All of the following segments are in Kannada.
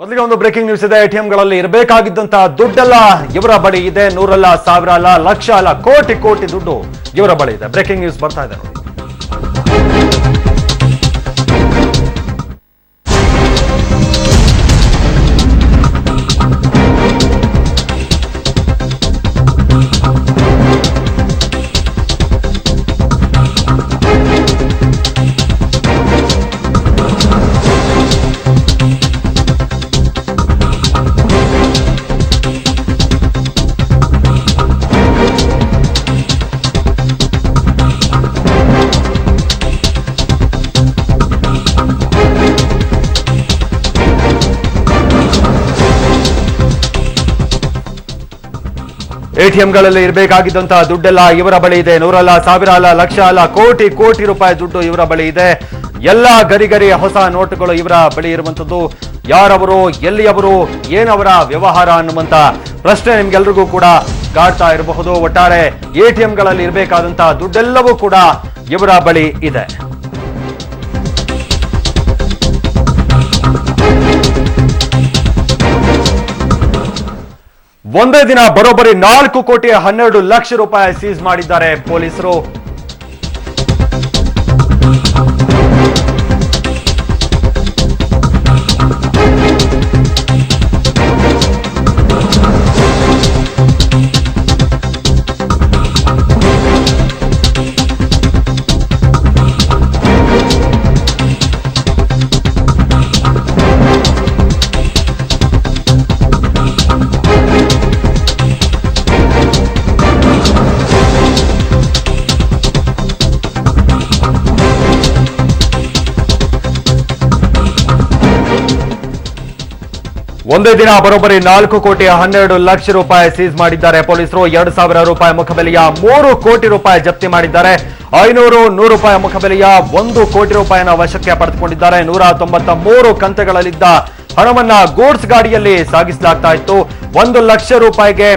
ಮೊದಲಿಗೆ ಒಂದು ಬ್ರೇಕಿಂಗ್ ನ್ಯೂಸ್ ಇದೆ. ಎಟಿಎಂಗಳಲ್ಲಿ ಇರಬೇಕಾಗಿದ್ದಂತಹ ದುಡ್ಡೆಲ್ಲ ಇವರ ಬಳಿ ಇದೆ. ನೂರಲ್ಲ, ಸಾವಿರ ಅಲ್ಲ, ಲಕ್ಷ ಅಲ್ಲ, ಕೋಟಿ ಕೋಟಿ ದುಡ್ಡು ಇವರ ಬಳಿ ಇದೆ. ಬ್ರೇಕಿಂಗ್ ನ್ಯೂಸ್ ಬರ್ತಾ ಇದೆ ನೋಡಿ. ಎಟಿಎಂಗಳಲ್ಲಿ ಇರಬೇಕಾಗಿದ್ದಂತಹ ದುಡ್ಡೆಲ್ಲ ಇವರ ಬಳಿ ಇದೆ. ನೂರಲ್ಲ, ಸಾವಿರ ಅಲ್ಲ, ಲಕ್ಷ ಅಲ್ಲ, ಕೋಟಿ ಕೋಟಿ ರೂಪಾಯಿ ದುಡ್ಡು ಇವರ ಬಳಿ ಇದೆ. ಎಲ್ಲ ಗರಿ ಹೊಸ ನೋಟುಗಳು ಇವರ ಬಳಿ ಇರುವಂತದ್ದು. ಯಾರವರು, ಎಲ್ಲಿಯವರು, ಏನವರ ವ್ಯವಹಾರ ಅನ್ನುವಂತ ಪ್ರಶ್ನೆ ನಿಮ್ಗೆಲ್ರಿಗೂ ಕೂಡ ಕಾಡ್ತಾ ಇರಬಹುದು. ಒಟ್ಟಾರೆ ಎಟಿಎಂಗಳಲ್ಲಿ ಇರಬೇಕಾದಂತಹ ದುಡ್ಡೆಲ್ಲವೂ ಕೂಡ ಇವರ ಬಳಿ ಇದೆ. ಒಂದೇ ದಿನ ಬರೋಬ್ಬರಿ 4,12,00,000 ರೂಪಾಯಿ ಸೀಸ್ ಮಾಡಿದ್ದಾರೆ ಪೊಲೀಸರು. ಒಂದೇ ದಿನ ಬರೋಬ್ಬರಿ 4,12,00,000 ರೂಪಾಯಿ ಸೀಸ್ ಮಾಡಿದ್ದಾರೆ ಪೊಲೀಸರು. 2,000 ರೂಪಾಯಿ ಮುಖಬೆಲೆಯ 3 ಕೋಟಿ ರೂಪಾಯಿ ಜಪ್ತಿ ಮಾಡಿದ್ದಾರೆ. 500, 100 ರೂಪಾಯಿ ಮುಖಬೆಲೆಯ 1 ಕೋಟಿ ರೂಪಾಯಿನ ವಶಕ್ಕೆ ಪಡೆದುಕೊಂಡಿದ್ದಾರೆ. 193 ಕಂತೆಗಳಲ್ಲಿದ್ದ ಹಣವನ್ನ ಗೂಡ್ಸ್ ಗಾಡಿಯಲ್ಲಿ ಸಾಗಿಸಲಾಗ್ತಾ ಇತ್ತು. 1 ಲಕ್ಷ ರೂಪಾಯಿಗೆ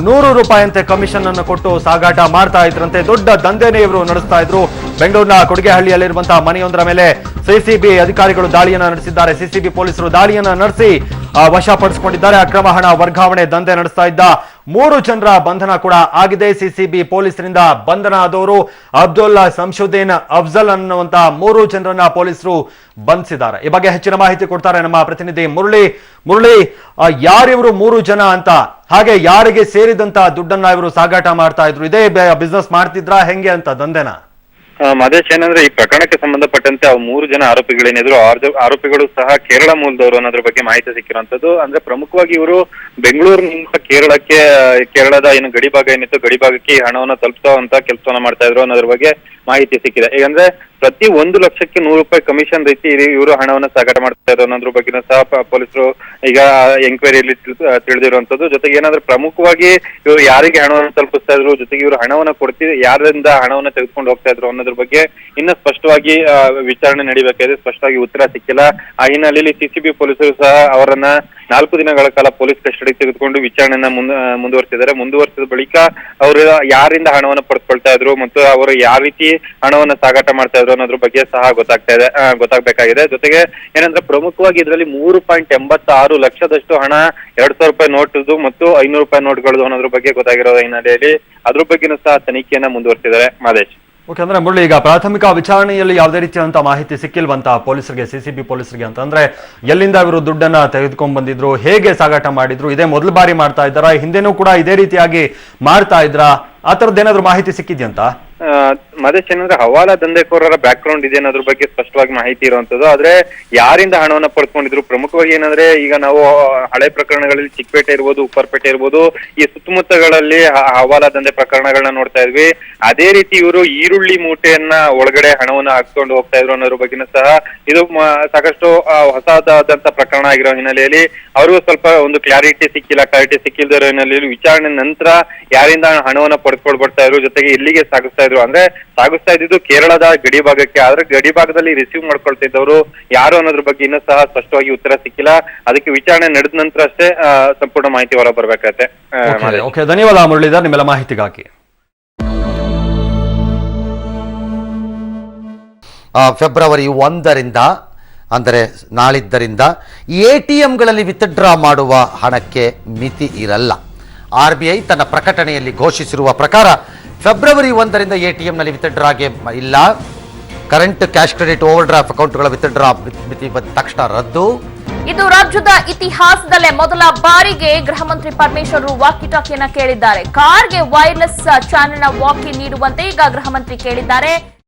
100 ರೂಪಾಯಿಯಂತೆ ಕಮಿಷನ್ ಅನ್ನು ಕೊಟ್ಟು ಸಾಗಾಟ ಮಾಡ್ತಾ ಇದ್ರಂತೆ. ದೊಡ್ಡ ದಂಧೆನೇ ಇವರು ನಡೆಸ್ತಾ ಇದ್ರು. ಬೆಂಗಳೂರಿನ ಕೊಡಿಗೆಹಳ್ಳಿಯಲ್ಲಿರುವಂತಹ ಮನೆಯೊಂದರ ಮೇಲೆ ಸಿಸಿಬಿ ಅಧಿಕಾರಿಗಳು ದಾಳಿಯನ್ನ ನಡೆಸಿದ್ದಾರೆ. ಸಿಸಿಬಿ ಪೊಲೀಸರು ದಾಳಿಯನ್ನ ನಡೆಸಿ ವಶಪಡಿಸಿಕೊಂಡಿದ್ದಾರೆ. ಅಕ್ರಮ ಹಣ ವರ್ಗಾವಣೆ ದಂಧೆ ನಡೆಸ್ತಾ ಇದ್ದ 3 ಜನರ ಬಂಧನ ಕೂಡ ಆಗಿದೆ. ಸಿಸಿಬಿ ಪೊಲೀಸರಿಂದ ಬಂಧನ ಆದವರು ಅಬ್ದುಲ್ಲಾ, ಸಂಶುದ್ದೀನ್, ಅಫ್ಜಲ್ ಅನ್ನುವಂತ 3 ಜನರನ್ನ ಪೊಲೀಸರು ಬಂಧಿಸಿದ್ದಾರೆ. ಈ ಬಗ್ಗೆ ಹೆಚ್ಚಿನ ಮಾಹಿತಿ ಕೊಡ್ತಾರೆ ನಮ್ಮ ಪ್ರತಿನಿಧಿ ಮುರಳಿ. ಯಾರಿವರು 3 ಜನ ಅಂತ, ಹಾಗೆ ಯಾರಿಗೆ ಸೇರಿದಂತ ದುಡ್ಡನ್ನ ಇವರು ಸಾಗಾಟ ಮಾಡ್ತಾ ಇದ್ರು? ಇದೇ ಬಿಸ್ನೆಸ್ ಮಾಡ್ತಿದ್ರಾ, ಹೆಂಗೆ ಅಂತ ದಂಧೆನ? ಮಹೇಶ್, ಏನಂದ್ರೆ ಈ ಪ್ರಕರಣಕ್ಕೆ ಸಂಬಂಧಪಟ್ಟಂತೆ 3 ಜನ ಆರೋಪಿಗಳೇನಿದ್ರು, ಆರೋಪಿಗಳು ಸಹ ಕೇರಳ ಮೂಲದವರು ಅನ್ನೋದ್ರ ಬಗ್ಗೆ ಮಾಹಿತಿ ಸಿಕ್ಕಿರುವಂತದ್ದು. ಅಂದ್ರೆ ಪ್ರಮುಖವಾಗಿ ಇವರು ಬೆಂಗಳೂರಿನಿಂದ ಕೇರಳದ ಏನು ಗಡಿ ಭಾಗ ಏನಿತ್ತು, ಗಡಿ ಭಾಗಕ್ಕೆ ಈ ಹಣವನ್ನು ತಲುಪಿಸುವಂತ ಕೆಲಸವನ್ನ ಮಾಡ್ತಾ ಇದ್ರು ಅನ್ನೋದ್ರ ಬಗ್ಗೆ ಮಾಹಿತಿ ಸಿಕ್ಕಿದೆ. ಈಗಂದ್ರೆ ಪ್ರತಿ 1 ಲಕ್ಷಕ್ಕೆ 100 ರೂಪಾಯಿ ಕಮಿಷನ್ ರೀತಿ ಇವರು ಹಣವನ್ನ ಸಾಗಾಟ ಮಾಡ್ತಾ ಇದ್ರು ಅನ್ನೋದ್ರ ಬಗ್ಗೆ ಸಹ ಪೊಲೀಸರು ಈಗ ಎಂಕ್ವೈರಿಯಲ್ಲಿ ತಿಳಿದಿರುವಂತದ್ದು. ಜೊತೆಗೆ ಏನಾದ್ರೆ ಪ್ರಮುಖವಾಗಿ ಇವರು ಯಾರಿಗೆ ಹಣವನ್ನು ತಲುಪಿಸ್ತಾ ಇದ್ರು, ಜೊತೆಗೆ ಇವರು ಹಣವನ್ನ ಯಾರಿಂದ ಹಣವನ್ನ ತೆಗೆದುಕೊಂಡು ಹೋಗ್ತಾ ಇದ್ರು ಅನ್ನೋದ್ರ ಬಗ್ಗೆ ಇನ್ನು ಸ್ಪಷ್ಟವಾಗಿ ವಿಚಾರಣೆ ನಡೀಬೇಕಾಗಿದೆ. ಸ್ಪಷ್ಟವಾಗಿ ಉತ್ತರ ಸಿಕ್ಕಿಲ್ಲ. ಆ ಹಿನ್ನೆಲೆಯಲ್ಲಿ ಸಿಸಿಬಿ ಪೊಲೀಸರು ಸಹ ಅವರನ್ನ 4 ದಿನಗಳ ಕಾಲ ಪೊಲೀಸ್ ಕಸ್ಟಡಿ ತೆಗೆದುಕೊಂಡು ವಿಚಾರಣೆಯನ್ನ ಮುಂದುವರಿಸಿದ್ದಾರೆ. ಮುಂದುವರಿಸಿದ ಬಳಿಕ ಅವರು ಯಾರಿಂದ ಹಣವನ್ನು ಪಡೆದುಕೊಳ್ತಾ ಇದ್ರು ಮತ್ತು ಅವರು ಯಾವ ರೀತಿ ಹಣವನ್ನ ಸಾಗಾಟ ಮಾಡ್ತಾ ಇದ್ರು ಅನ್ನೋದ್ರ ಬಗ್ಗೆ ಸಹ ಗೊತ್ತಾಗಬೇಕಾಗಿದೆ. ಜೊತೆಗೆ ಏನಂದ್ರೆ ಪ್ರಮುಖವಾಗಿ ಇದರಲ್ಲಿ 3.86 ಲಕ್ಷದಷ್ಟು ಹಣ 2,000 ರೂಪಾಯಿ ನೋಟು ಮತ್ತು 500 ರೂಪಾಯಿ ನೋಟ್ಗಳದು ಅನ್ನೋದ್ರ ಬಗ್ಗೆ ಗೊತ್ತಾಗಿರೋ ಹಿನ್ನೆಲೆಯಲ್ಲಿ ಅದ್ರ ಬಗ್ಗೆನೂ ಸಹ ತನಿಖೆಯನ್ನ ಮುಂದುವರಿಸಿದ್ದಾರೆ. ಮಹೇಶ್, ಓಕೆ. ಅಂದ್ರೆ ಮುರಳಿ, ಈಗ ಪ್ರಾಥಮಿಕ ವಿಚಾರಣೆಯಲ್ಲಿ ಯಾವುದೇ ರೀತಿಯಾದಂತ ಮಾಹಿತಿ ಸಿಕ್ಕಿಲ್ವಂತ ಪೊಲೀಸರಿಗೆ, ಸಿಸಿಬಿ ಪೊಲೀಸರಿಗೆ ಅಂತ? ಅಂದ್ರೆ ಎಲ್ಲಿಂದ ಇವರು ದುಡ್ಡನ್ನ ತೆಗೆದುಕೊಂಡ್ ಬಂದಿದ್ರು, ಹೇಗೆ ಸಾಗಾಟ ಮಾಡಿದ್ರು, ಇದೇ ಮೊದಲ ಬಾರಿ ಮಾಡ್ತಾ ಇದ್ದಾರಾ, ಹಿಂದೆನೂ ಕೂಡ ಇದೇ ರೀತಿಯಾಗಿ ಮಾಡ್ತಾ ಇದ್ರಾ, ಆ ತರದ್ದೇನಾದ್ರು ಮಾಹಿತಿ ಸಿಕ್ಕಿದ್ಯಂತ? ಮಹೇಶ್, ಏನಂದ್ರೆ ಹವಾಲಾ ದಂಧೆಕೋರರ ಬ್ಯಾಕ್ ಗ್ರೌಂಡ್ ಇದೆ ಅನ್ನೋದ್ರ ಬಗ್ಗೆ ಸ್ಪಷ್ಟವಾಗಿ ಮಾಹಿತಿ ಇರುವಂತದ್ದು. ಆದ್ರೆ ಯಾರಿಂದ ಹಣವನ್ನ ಪಡ್ಕೊಂಡಿದ್ರು, ಪ್ರಮುಖವಾಗಿ ಏನಂದ್ರೆ ಈಗ ನಾವು ಹಳೆ ಪ್ರಕರಣಗಳಲ್ಲಿ ಚಿಕ್ಕಪೇಟೆ ಇರ್ಬೋದು, ಉಪ್ಪರ್ಪೇಟೆ ಇರ್ಬೋದು, ಈ ಸುತ್ತಮುತ್ತಗಳಲ್ಲಿ ಹವಾಲಾ ದಂಧೆ ಪ್ರಕರಣಗಳನ್ನ ನೋಡ್ತಾ ಇದ್ವಿ. ಅದೇ ರೀತಿ ಇವರು ಈರುಳ್ಳಿ ಮೂಟೆಯನ್ನ ಒಳಗಡೆ ಹಣವನ್ನ ಹಾಕ್ಕೊಂಡು ಹೋಗ್ತಾ ಇದ್ರು ಅನ್ನೋದ್ರ ಬಗ್ಗೆನೂ ಸಹ ಇದು ಸಾಕಷ್ಟು ಹೊಸದಾದಂತ ಪ್ರಕರಣ ಆಗಿರೋ ಹಿನ್ನೆಲೆಯಲ್ಲಿ ಅವ್ರಿಗೂ ಸ್ವಲ್ಪ ಒಂದು ಕ್ಲಾರಿಟಿ ಸಿಕ್ಕಿಲ್ದಿರೋ ಹಿನ್ನೆಲೆಯಲ್ಲಿ ವಿಚಾರಣೆ ನಂತರ ಯಾರಿಂದ ಹಣವನ್ನ ಪಡ್ಕೊಳ್ಬರ್ತಾ ಇದ್ರು, ಜೊತೆಗೆ ಎಲ್ಲಿಗೆ ಸಾಗಿಸ್ತಾ ಇದ್ರು, ಅಂದ್ರೆ ಸಾಗಿಸ್ತಾ ಇದ್ದಿದ್ದು ಕೇರಳದ ಗಡಿ ಭಾಗಕ್ಕೆ. ಆದ್ರೆ ಗಡಿ ಭಾಗದಲ್ಲಿ ರಿಸೀವ್ ಮಾಡ್ಕೊಳ್ತಿದ್ದವರು ಯಾರು ಅನ್ನೋದ್ರ ಬಗ್ಗೆ ಇನ್ನೂ ಸಹ ಸ್ಪಷ್ಟವಾಗಿ ಉತ್ತರ ಸಿಕ್ಕಿಲ್ಲ. ಅದಕ್ಕೆ ವಿಚಾರಣೆ ನಡೆದ ನಂತರ ಅಷ್ಟೇ ಸಂಪೂರ್ಣ ಮಾಹಿತಿ ಹೊರ ಬರ್ಬೇಕಾಗತ್ತೆ. ಧನ್ಯವಾದ ಮುರಳೀಧರ್, ನಿಮ್ಮೆಲ್ಲ ಮಾಹಿತಿಗಾಗಿ. ಫೆಬ್ರವರಿ 1ರಿಂದ ಅಂದರೆ ನಾಳಿದ್ದರಿಂದ ATMಗಳಲ್ಲಿ ವಿತ್ಡ್ರಾ ಮಾಡುವ ಹಣಕ್ಕೆ ಮಿತಿ ಇರಲ್ಲ. RBI ತನ್ನ ಪ್ರಕಟಣೆಯಲ್ಲಿ ಘೋಷಿಸಿರುವ ಪ್ರಕಾರ ಫೆಬ್ರವರಿ 1ರಿಂದ ATMನಲ್ಲಿ ವಿತ್ಡ್ರಾಗೆ ಇಲ್ಲ. Current cash credit overdraft ಅಕೌಂಟ್ಗಳ ವಿತ್ಡ್ರಾ ಮಿತಿ ತಕ್ಷಣ ರದ್ದು. ಇದು ರಾಜ್ಯದ ಇತಿಹಾಸದಲ್ಲೇ ಮೊದಲ ಬಾರಿಗೆ ಗೃಹ ಮಂತ್ರಿ ಪರಮೇಶ್ವರ್ ವಾಕಿ ಟಾಕಿಯನ್ನ ಕೇಳಿದ್ದಾರೆ. ಕಾರ್ಗೆ ವೈರ್ಲೆಸ್ ಚಾನೆಲ್ನ ವಾಕಿ ನೀಡುವಂತೆ ಈಗ ಗೃಹ ಮಂತ್ರಿ ಕೇಳಿದ್ದಾರೆ.